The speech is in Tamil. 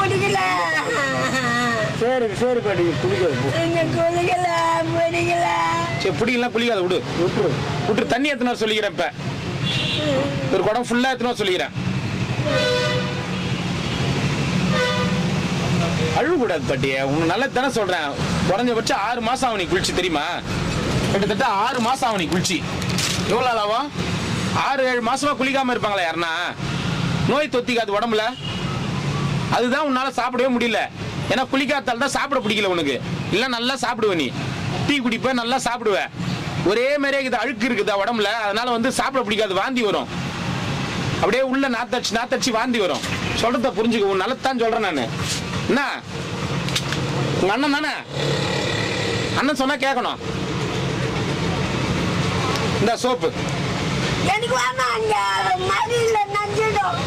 பிடிக்கல. சரி சரி பாட்டி குளிக்காது. குளிக்கல பிடிக்கல. சரி பிடிக்கலாம் குளிக்காத விடு. விட்டு தண்ணி எத்தனை சொல்லிக்கிறேன். இப்ப ஒரு குடம் ஃபுல்லா எத்தனை சொல்லிக்கிறேன். அழுகக்கூடாது பாட்டிய. உனக்கு நல்லது தானே சொல்றேன். குறைஞ்சபட்சம் 6 மாசம் ஆகும் நீ குளிச்சு, தெரியுமா? கிட்டத்தட்ட 6 மாசம் ஆகும் நீ குளிச்சு. எவ்வளவு நாள் ஆகும்? 6-7 மாசமா குளிக்காம இருப்பாங்களா யாருன்னா? நோய் தொத்திக்காது உடம்புல. அதுதான் உன்னால சாப்பிடவே முடியல. ஏன்னா குளிக்காதால தான் சாப்பிட பிடிக்கல உனக்கு. இல்ல நல்லா சாப்பிடுவ நீ. டீ குடிப்ப, நல்லா சாப்பிடுவ. ஒரே மாதிரியே இருக்குது, அழுக்கு இருக்குதா உடம்புல. அதனால வந்து சாப்பிட பிடிக்காது, வாந்தி வரும். அப்படியே உள்ள நாத்தடிச்சு வாந்தி வரும். சொல்றத புரிஞ்சுக்க. உன் நல்லதான் சொல்றேன் நானு. என்ன உங்க அண்ணன் தானே? அண்ணன் சொன்னா கேட்கணும். இந்த சோப்பு எனக்கு வேணாம். அங்க மடியில நஞ்சிடும்.